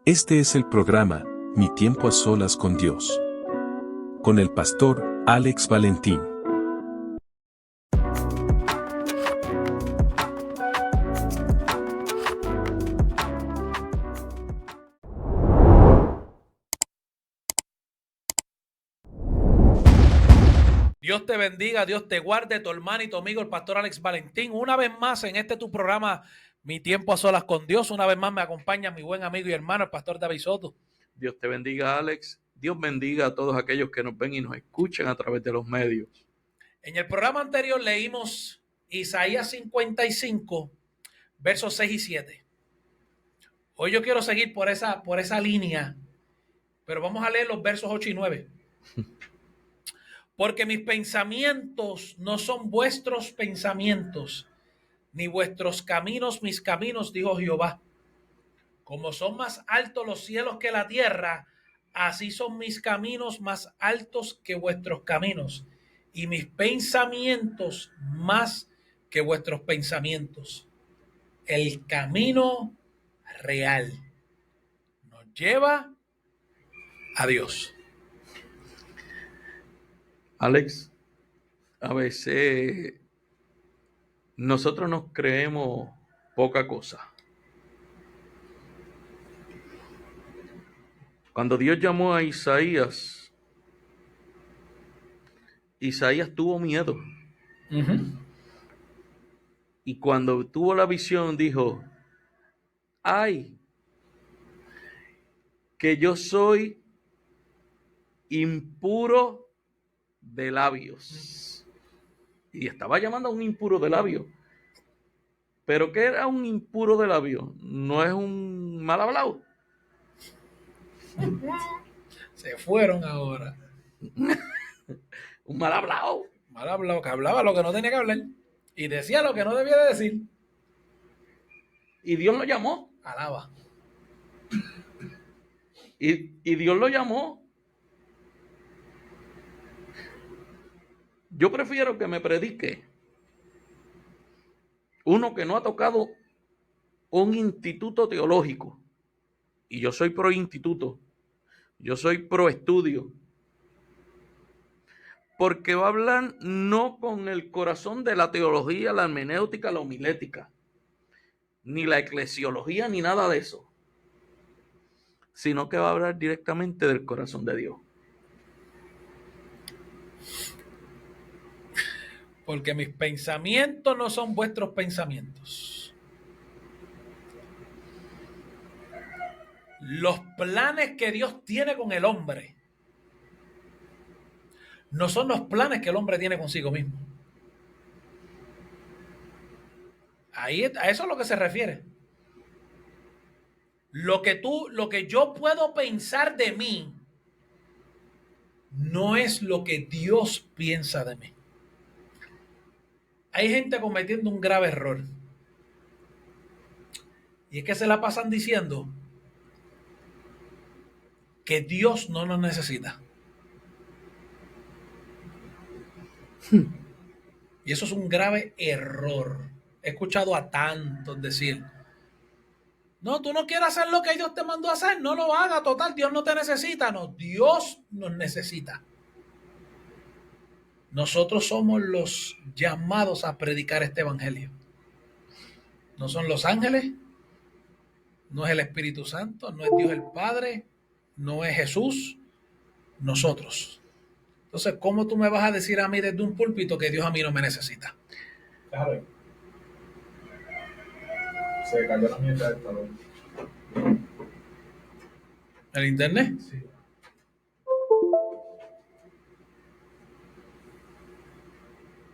Este es el programa, Mi tiempo a solas con Dios. Con el pastor, Alex Valentín. Dios te bendiga, Dios te guarde, tu hermano y tu amigo, el pastor Alex Valentín. Una vez más en este tu programa, Mi tiempo a solas con Dios. Una vez más me acompaña mi buen amigo y hermano, el pastor David Soto. Dios te bendiga, Alex. Dios bendiga a todos aquellos que nos ven y nos escuchan a través de los medios. En el programa anterior leímos Isaías 55, versos 6 y 7. Hoy yo quiero seguir por esa línea, pero vamos a leer los versos 8 y 9. Porque mis pensamientos no son vuestros pensamientos, ni vuestros caminos mis caminos, dijo Jehová. Como son más altos los cielos que la tierra, así son mis caminos más altos que vuestros caminos, y mis pensamientos más que vuestros pensamientos. El camino real nos lleva a Dios. Alex, a veces nosotros nos creemos poca cosa. Cuando Dios llamó a Isaías, Isaías tuvo miedo. Y cuando tuvo la visión dijo, ay, que yo soy impuro de labios. Y estaba llamando a un impuro de labios. ¿Pero qué era un impuro de labios? No es un mal hablado. Se fueron ahora. Un mal hablado. Mal hablado, que hablaba lo que no tenía que hablar y decía lo que no debía de decir. Y Dios lo llamó. Alaba. Y Dios lo llamó. Yo prefiero que me predique uno que no ha tocado un instituto teológico. Y yo soy pro instituto. Yo soy pro estudio. Porque va a hablar no con el corazón de la teología, la hermenéutica, la homilética, ni la eclesiología, ni nada de eso, sino que va a hablar directamente del corazón de Dios. Porque mis pensamientos no son vuestros pensamientos. Los planes que Dios tiene con el hombre no son los planes que el hombre tiene consigo mismo. Ahí, a eso es lo que se refiere. Lo que yo puedo pensar de mí no es lo que Dios piensa de mí. Hay gente cometiendo un grave error. Y es que se la pasan diciendo que Dios no nos necesita. Y eso es un grave error. He escuchado a tantos decir, no, tú no quieres hacer lo que Dios te mandó a hacer, no lo haga, total, Dios no te necesita. No, Dios nos necesita. Nosotros somos los llamados a predicar este evangelio. No son los ángeles, no es el Espíritu Santo, no es Dios el Padre, no es Jesús, nosotros. Entonces, ¿cómo tú me vas a decir a mí desde un púlpito que Dios a mí no me necesita? Claro. Se cayó la mierda de esta, ¿no? ¿El internet? Sí.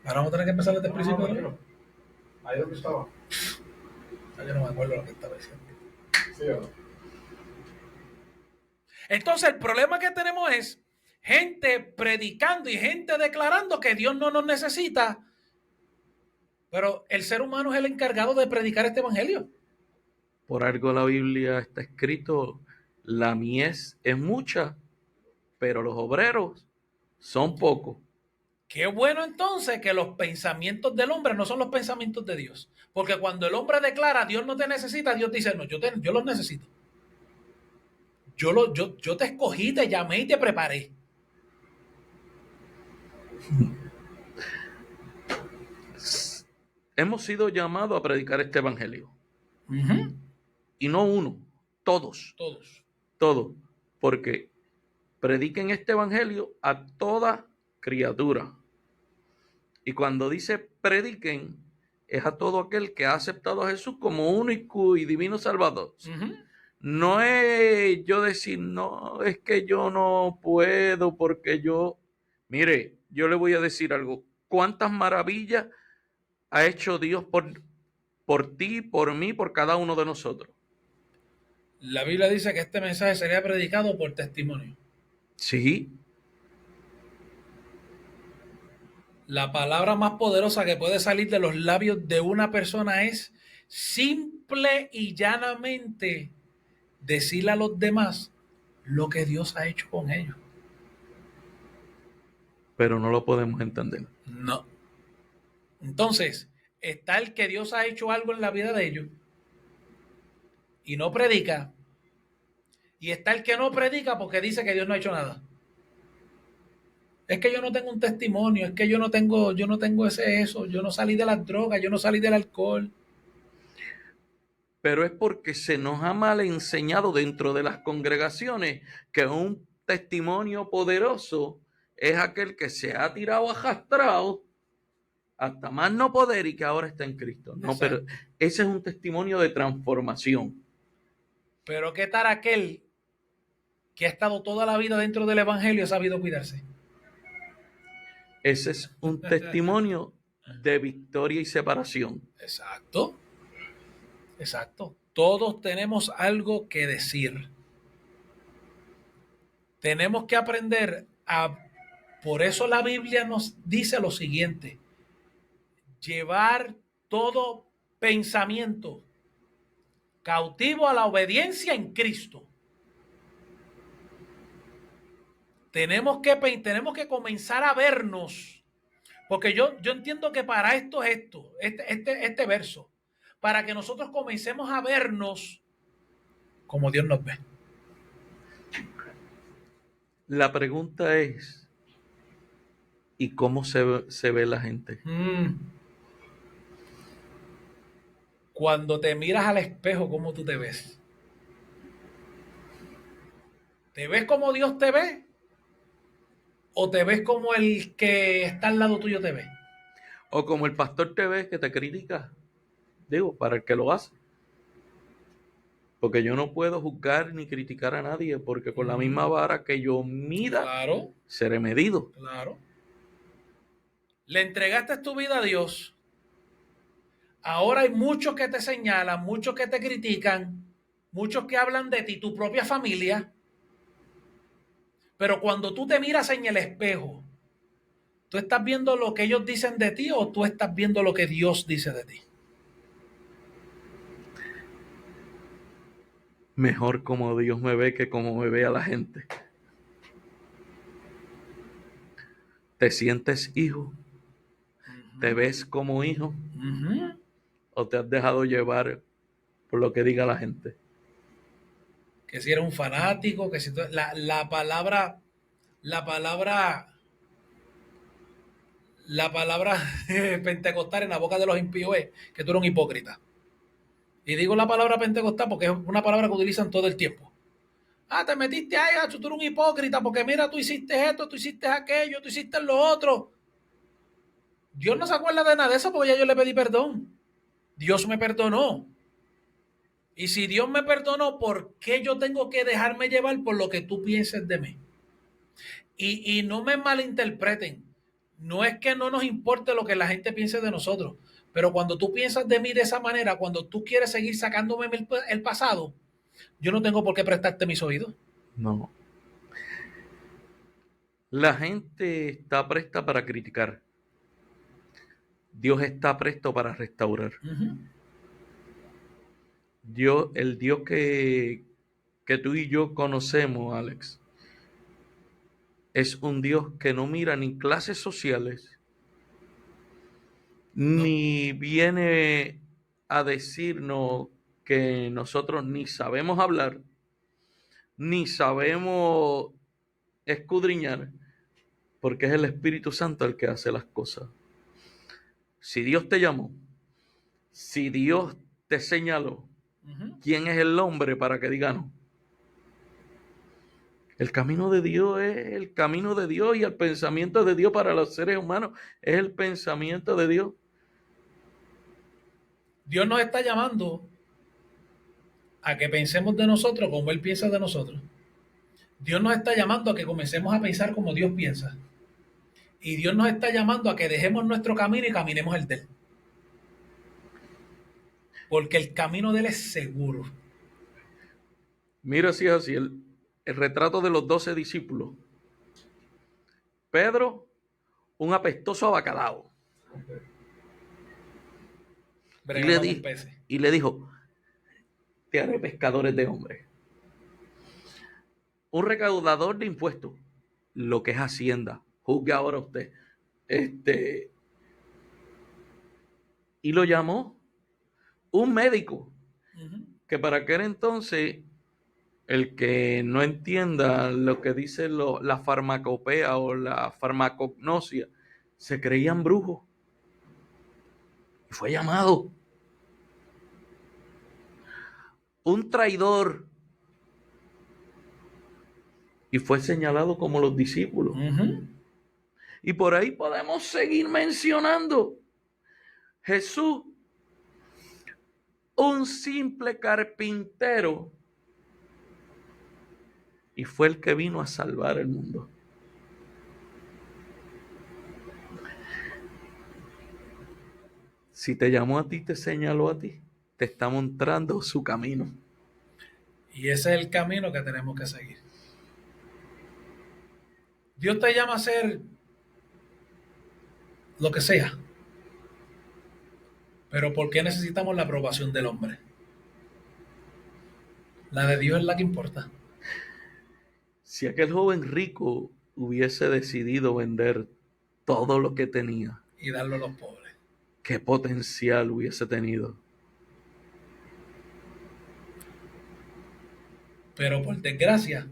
Ahora vamos a tener que empezar desde el principio. No, ahí donde estaba. Yo no me acuerdo lo que estaba diciendo. Sí, ¿o no? Entonces, el problema que tenemos es gente predicando y gente declarando que Dios no nos necesita, pero el ser humano es el encargado de predicar este evangelio. Por algo la Biblia está escrito, la mies es mucha, pero los obreros son pocos. Qué bueno entonces que los pensamientos del hombre no son los pensamientos de Dios. Porque cuando el hombre declara Dios no te necesita, Dios dice, no, yo los necesito. Yo te escogí, te llamé y te preparé. Hemos sido llamados a predicar este evangelio. Ujú. Y no uno, todos, Todos. todos. Porque prediquen este evangelio a toda criatura. Y cuando dice prediquen, es a todo aquel que ha aceptado a Jesús como único y divino Salvador. Ujú. No es yo decir, no, es que yo no puedo porque yo... Mire, yo le voy a decir algo. ¿Cuántas maravillas ha hecho Dios por ti, por mí, por cada uno de nosotros? La Biblia dice que este mensaje sería predicado por testimonio. Sí, La palabra más poderosa que puede salir de los labios de una persona es simple y llanamente decirle a los demás lo que Dios ha hecho con ellos. pero no lo podemos entender. No. Entonces, está el que Dios ha hecho algo en la vida de ellos y no predica, y está el que no predica porque dice que Dios no ha hecho nada. Es que yo no tengo un testimonio, es que yo no tengo eso, yo no salí de las drogas, yo no salí del alcohol. Pero es porque se nos ha mal enseñado dentro de las congregaciones que un testimonio poderoso es aquel que se ha tirado arrastrado hasta más no poder y que ahora está en Cristo. No, Exacto. pero ese es un testimonio de transformación. Pero ¿qué tal aquel que ha estado toda la vida dentro del evangelio y ha sabido cuidarse? Ese es un testimonio de victoria y separación. Exacto. Exacto. Todos tenemos algo que decir. Tenemos que aprender a... Por eso la Biblia nos dice lo siguiente: llevar todo pensamiento cautivo a la obediencia en Cristo. Tenemos que comenzar a vernos, porque yo entiendo que para esto es este verso, para que nosotros comencemos a vernos como Dios nos ve. La pregunta es, ¿y cómo se ve la gente? Cuando te miras al espejo, ¿cómo tú te ves? ¿Te ves como Dios te ve? ¿O te ves como el que está al lado tuyo te ve? O como el pastor te ve que te critica. Digo, para el que lo hace. Porque yo no puedo juzgar ni criticar a nadie, porque con la misma vara que yo mida, Claro, seré medido. claro. Le entregaste tu vida a Dios. Ahora hay muchos que te señalan, muchos que te critican, muchos que hablan de ti, tu propia familia. Pero cuando tú te miras en el espejo, ¿tú estás viendo lo que ellos dicen de ti o tú estás viendo lo que Dios dice de ti? Mejor como Dios me ve que como me ve a la gente. ¿Te sientes hijo? ¿Te ves como hijo? ¿O te has dejado llevar por lo que diga la gente? Que si eres un fanático, que si tú, la palabra pentecostal en la boca de los impíos es que tú eres un hipócrita. Y digo la palabra pentecostal porque es una palabra que utilizan todo el tiempo. Ah, te metiste ahí, tú eres un hipócrita porque mira, tú hiciste esto, tú hiciste aquello, tú hiciste lo otro. Dios no se acuerda de nada de eso porque ya yo le pedí perdón. Dios me perdonó. Y si Dios me perdonó, ¿por qué yo tengo que dejarme llevar por lo que tú pienses de mí? Y no me malinterpreten. No es que no nos importe lo que la gente piense de nosotros, pero cuando tú piensas de mí de esa manera, cuando tú quieres seguir sacándome el pasado, yo no tengo por qué prestarte mis oídos. No. La gente está presta para criticar. Dios está presto para restaurar. Dios, el Dios que tú y yo conocemos, Alex, es un Dios que no mira ni clases sociales, ni viene a decirnos que nosotros ni sabemos hablar, ni sabemos escudriñar, porque es el Espíritu Santo el que hace las cosas. Si Dios te llamó, si Dios te señaló, ¿quién es el hombre para que diga no? El camino de Dios es el camino de Dios, y el pensamiento de Dios para los seres humanos es el pensamiento de Dios. Dios nos está llamando a que pensemos de nosotros como Él piensa de nosotros. Dios nos está llamando a que comencemos a pensar como Dios piensa. Y Dios nos está llamando a que dejemos nuestro camino y caminemos el de Él. Porque el camino de Él es seguro. Mira si es así, el retrato de los 12 discípulos. Pedro, un apestoso a bacalao. Y le dijo, te haré pescadores de hombres. Un recaudador de impuestos, lo que es Hacienda, juzgue ahora usted. Y lo llamó un médico, que para aquel entonces, el que no entienda lo que dice la farmacopea o la farmacognosia, se creían brujos. Y fue llamado un traidor, y fue señalado como los discípulos. Y por ahí podemos seguir mencionando. Jesús, un simple carpintero, y fue el que vino a salvar el mundo. Si te llamó a ti, te señaló a ti, te está mostrando su camino. Y ese es el camino que tenemos que seguir. Dios te llama a hacer lo que sea. Pero ¿por qué necesitamos la aprobación del hombre? La de Dios es la que importa. Si aquel joven rico hubiese decidido vender todo lo que tenía y darlo a los pobres, ¿qué potencial hubiese tenido? Pero por desgracia,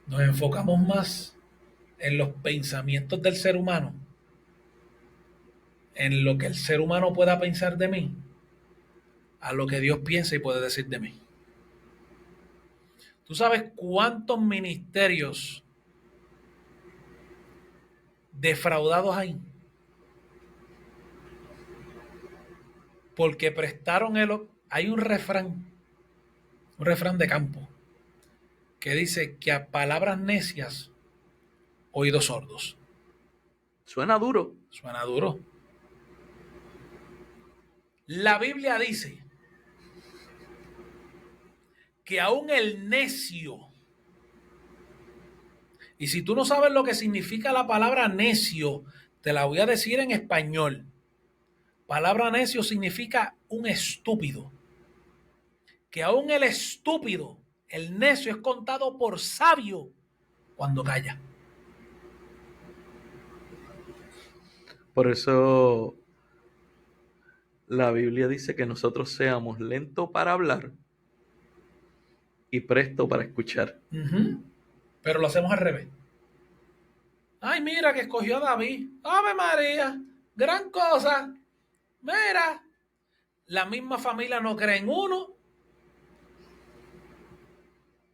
nos enfocamos más en los pensamientos del ser humano, en lo que el ser humano pueda pensar de mí, a lo que Dios piensa y puede decir de mí. ¿Tú sabes cuántos ministerios defraudados hay? Porque prestaron hay un refrán de campo, que dice que a palabras necias, oídos sordos. Suena duro. Suena duro. La Biblia dice que aún el necio, y si tú no sabes lo que significa la palabra necio, te la voy a decir en español. Palabra necio significa un estúpido. Que aún el estúpido, el necio, es contado por sabio cuando calla. Por eso la Biblia dice que nosotros seamos lentos para hablar y presto para escuchar. Pero lo hacemos al revés. Ay, mira que escogió a David. Ave María, gran cosa. Mira, la misma familia no cree en uno.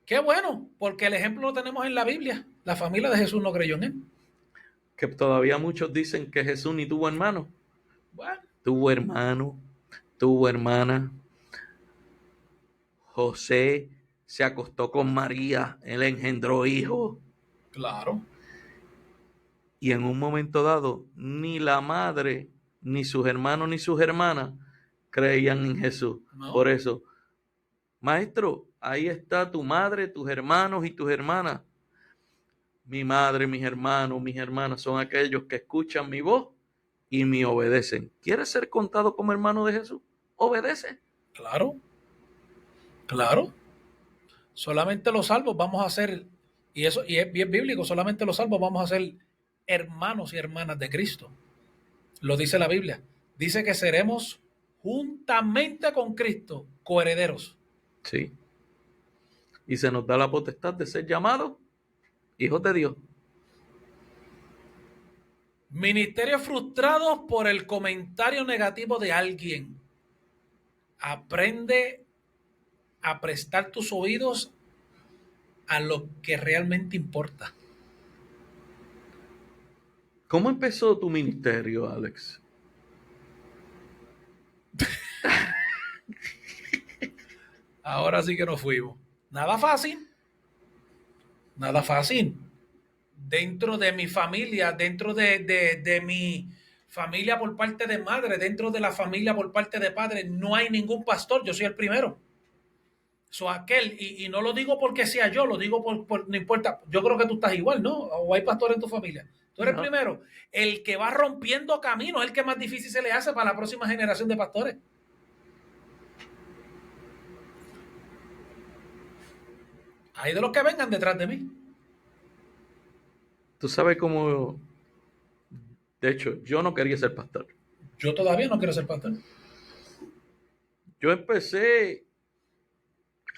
Qué bueno, porque el ejemplo lo tenemos en la Biblia. La familia de Jesús no creyó en él. Que todavía muchos dicen que Jesús ni tuvo hermano. Bueno. Tuvo hermano, tuvo hermana. José se acostó con María, él engendró hijos. Claro. Y en un momento dado, ni la madre, ni sus hermanos, ni sus hermanas creían en Jesús. No. Por eso, maestro, ahí está tu madre, tus hermanos y tus hermanas. Mi madre, mis hermanos, mis hermanas son aquellos que escuchan mi voz y me obedecen. ¿Quieres ser contado como hermano de Jesús? Obedece. Claro. Claro. Solamente los salvos vamos a ser, y es bien bíblico, solamente los salvos vamos a ser hermanos y hermanas de Cristo. Lo dice la Biblia. Dice que seremos juntamente con Cristo coherederos. Sí. y se nos da la potestad de ser llamados hijos de Dios. Ministerios frustrados por el comentario negativo de alguien. Aprende a prestar tus oídos a lo que realmente importa. ¿Cómo empezó tu ministerio, Alex? Ahora sí que nos fuimos. Nada fácil. Nada fácil. Dentro de mi familia, dentro de mi familia por parte de madre, dentro de la familia por parte de padre, no hay ningún pastor. Yo soy el primero. So, aquel, y no lo digo porque sea yo, lo digo no importa. Yo creo que tú estás igual, ¿no? O hay pastor en tu familia. Tú eres el primero. El que va rompiendo caminos es el que más difícil se le hace para la próxima generación de pastores. Hay de los que vengan detrás de mí. Tú sabes cómo... De hecho, yo no quería ser pastor. Yo todavía no quiero ser pastor. Yo empecé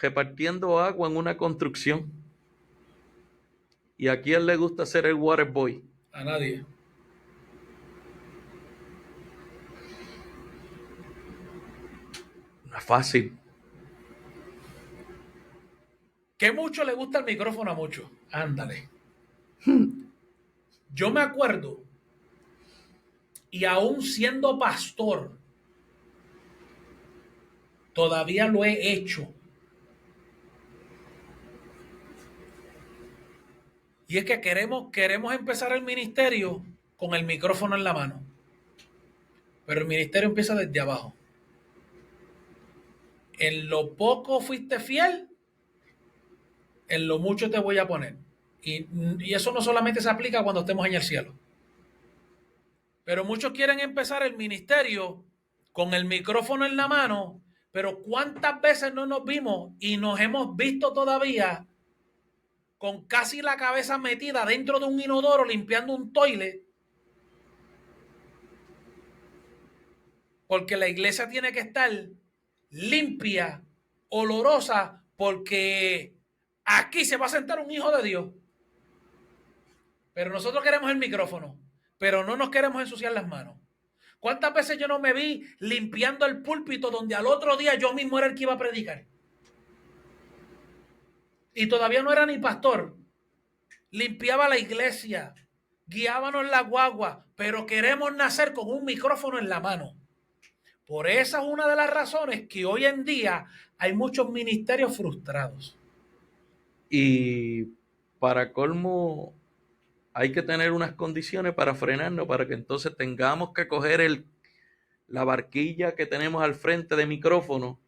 repartiendo agua en una construcción. ¿Y a quién le gusta ser el water boy? A nadie. No es fácil. Que mucho le gusta el micrófono a muchos. Ándale. Yo me acuerdo, y aún siendo pastor, todavía lo he hecho. Y es que queremos empezar el ministerio con el micrófono en la mano. Pero el ministerio empieza desde abajo. En lo poco fuiste fiel, en lo mucho te voy a poner. Y eso no solamente se aplica cuando estemos en el cielo. Pero muchos quieren empezar el ministerio con el micrófono en la mano, pero ¿cuántas veces no nos vimos y nos hemos visto todavía con casi la cabeza metida dentro de un inodoro limpiando un toilet? Porque la iglesia tiene que estar limpia, olorosa, porque aquí se va a sentar un hijo de Dios. Pero nosotros queremos el micrófono, pero no nos queremos ensuciar las manos. ¿Cuántas veces yo no me vi limpiando el púlpito donde al otro día yo mismo era el que iba a predicar? Y todavía no era ni pastor. Limpiaba la iglesia, guiábamos la guagua, pero queremos nacer con un micrófono en la mano. Por esa es una de las razones que hoy en día hay muchos ministerios frustrados. Y para colmo, hay que tener unas condiciones para frenarnos, para que entonces tengamos que coger la barquilla que tenemos al frente de micrófono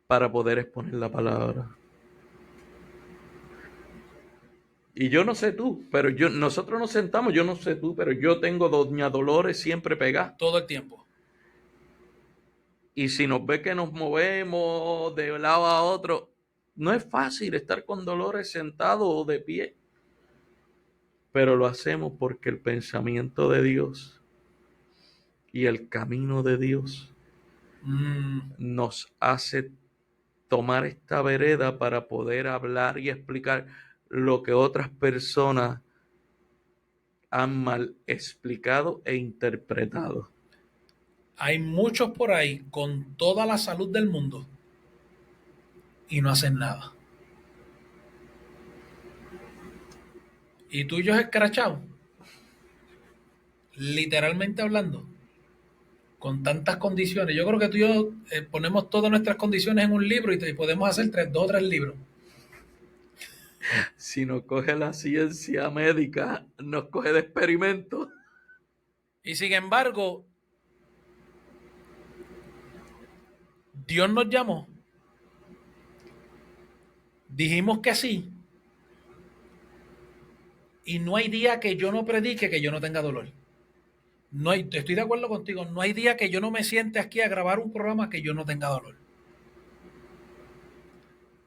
para poder exponer la palabra. Y yo no sé tú, pero nosotros nos sentamos, yo no sé tú, pero yo tengo Doña Dolores siempre pegada. Todo el tiempo. Y si nos ve que nos movemos de un lado a otro, no es fácil estar con Dolores sentado o de pie. Pero lo hacemos porque el pensamiento de Dios y el camino de Dios nos hace tomar esta vereda para poder hablar y explicar lo que otras personas han mal explicado e interpretado. Hay muchos por ahí con toda la salud del mundo y no hacen nada. Y tú y yo escrachados, literalmente hablando, con tantas condiciones. Yo creo que tú y yo ponemos todas nuestras condiciones en un libro y podemos hacer 2 o 3 libros. Si nos coge la ciencia médica, nos coge de experimento. Y sin embargo, Dios nos llamó. Dijimos que sí. Y no hay día que yo no predique que yo no tenga dolor. No hay, estoy de acuerdo contigo. No hay día que yo no me siente aquí a grabar un programa que yo no tenga dolor.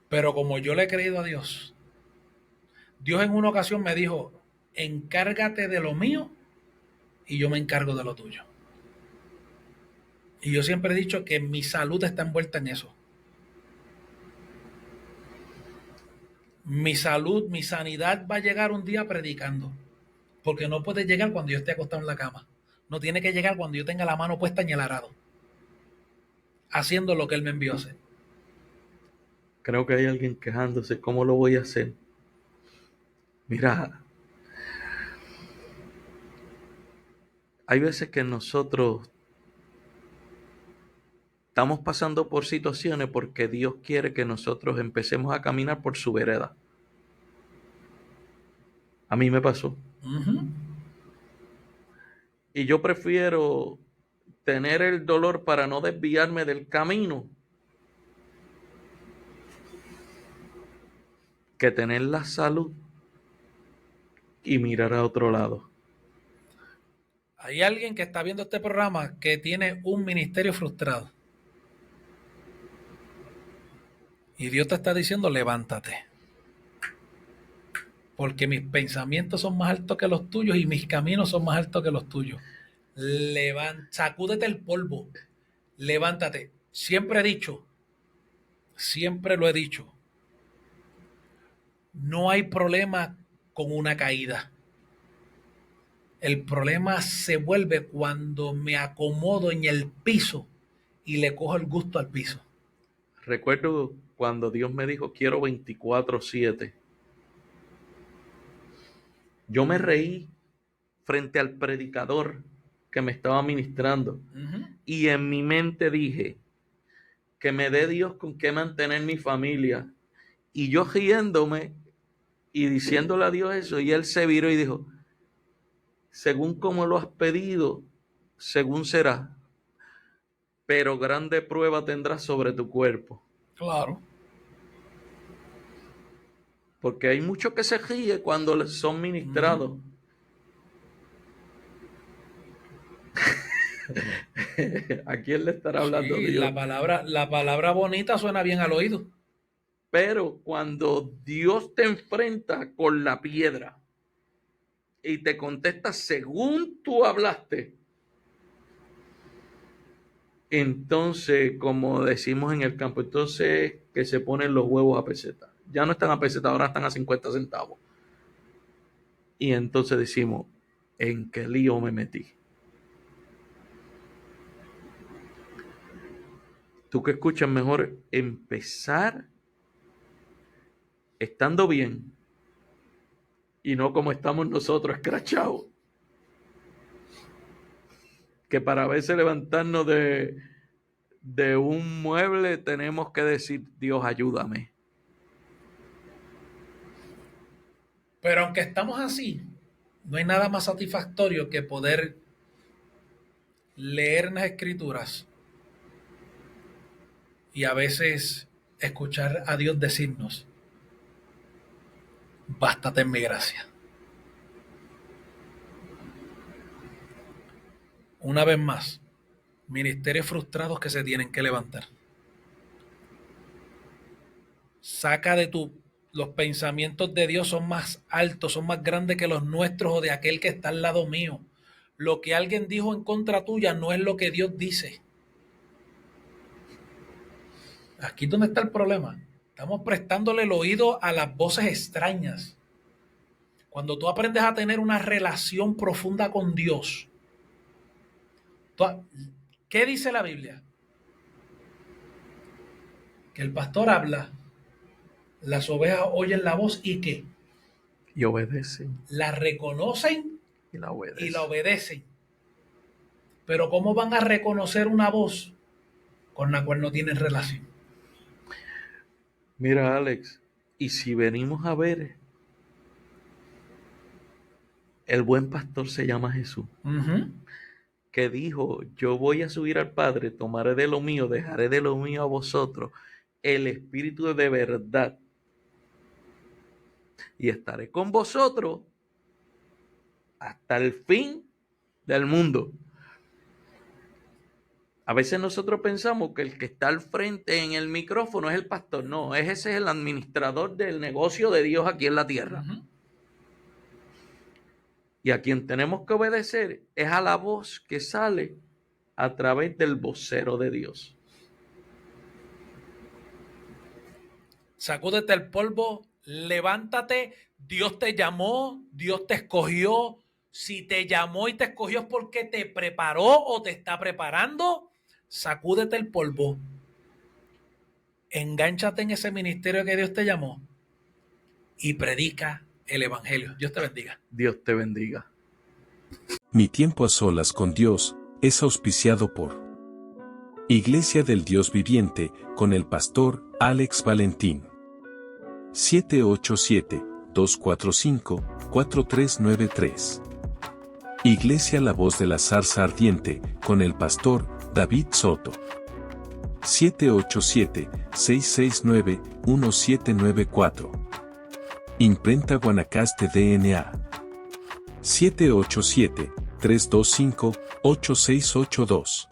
Pero como yo le he creído a Dios, Dios en una ocasión me dijo, encárgate de lo mío y yo me encargo de lo tuyo. Y yo siempre he dicho que mi salud está envuelta en eso. Mi salud, mi sanidad va a llegar un día predicando. Porque no puede llegar cuando yo esté acostado en la cama. No tiene que llegar cuando yo tenga la mano puesta en el arado, haciendo lo que Él me envió a hacer. Creo que hay alguien quejándose. ¿Cómo lo voy a hacer? Mira, hay veces que nosotros estamos pasando por situaciones porque Dios quiere que nosotros empecemos a caminar por su vereda. A mí me pasó. Uh-huh. Y yo prefiero tener el dolor para no desviarme del camino que tener la salud y mirar a otro lado. Hay alguien que está viendo este programa que tiene un ministerio frustrado. Y Dios te está diciendo, levántate. Porque mis pensamientos son más altos que los tuyos y mis caminos son más altos que los tuyos. Sacúdete el polvo. Levántate. Siempre he dicho, siempre lo he dicho, no hay problema con una caída. El problema se vuelve cuando me acomodo en el piso y le cojo el gusto al piso. Recuerdo cuando Dios me dijo, quiero 24/7. Yo me reí frente al predicador que me estaba ministrando. Uh-huh. Y en mi mente dije, que me dé Dios con qué mantener mi familia. Y yo riéndome y diciéndole a Dios eso, y Él se viró y dijo, según como lo has pedido, según será, pero grande prueba tendrás sobre tu cuerpo. Claro. Porque hay muchos que se ríen cuando son ministrados. ¿A quién le estará hablando Sí, Dios? la palabra bonita suena bien al oído. Pero cuando Dios te enfrenta con la piedra y te contesta según tú hablaste, entonces, como decimos en el campo, entonces que se ponen los huevos a peseta. Ya no están a peseta, ahora están a 50 centavos. Y entonces decimos, ¿en qué lío me metí? Tú que escuchas, mejor empezar estando bien y no como estamos nosotros, escrachados. Que para a veces levantarnos de un mueble tenemos que decir, Dios, ayúdame. Pero aunque estamos así, no hay nada más satisfactorio que poder leer las escrituras y a veces escuchar a Dios decirnos, bástate en mi gracia. Una vez más, ministerios frustrados que se tienen que levantar. Saca de los pensamientos de Dios son más altos, son más grandes que los nuestros o de aquel que está al lado mío. Lo que alguien dijo en contra tuya no es lo que Dios dice. Aquí es donde está el problema. Estamos prestándole el oído a las voces extrañas. Cuando tú aprendes a tener una relación profunda con Dios, ¿qué dice la Biblia? Que el pastor habla, las ovejas oyen la voz y ¿qué? Y obedecen. La reconocen Y la obedecen. y la obedecen. Pero ¿cómo van a reconocer una voz con la cual no tienen relación? Mira, Alex, y si venimos a ver, el buen pastor se llama Jesús, que dijo, yo voy a subir al Padre, tomaré de lo mío, dejaré de lo mío a vosotros, el Espíritu de verdad, y estaré con vosotros hasta el fin del mundo. A veces nosotros pensamos que el que está al frente en el micrófono es el pastor. No, ese es el administrador del negocio de Dios aquí en la tierra. Y a quien tenemos que obedecer es a la voz que sale a través del vocero de Dios. Sacúdete el polvo, Levántate, Dios te llamó, Dios te escogió. Si te llamó y te escogió es porque te preparó o te está preparando. Sacúdete el polvo. Engánchate en ese ministerio que Dios te llamó y predica el evangelio. Dios te bendiga. Dios te bendiga. Mi tiempo a solas con Dios es auspiciado por Iglesia del Dios Viviente, con el pastor Alex Valentín. 787-245-4393. Iglesia La Voz de la Zarza Ardiente, con el pastor David Soto. 787-669-1794. Imprenta Guanacaste DNA. 787-325-8682.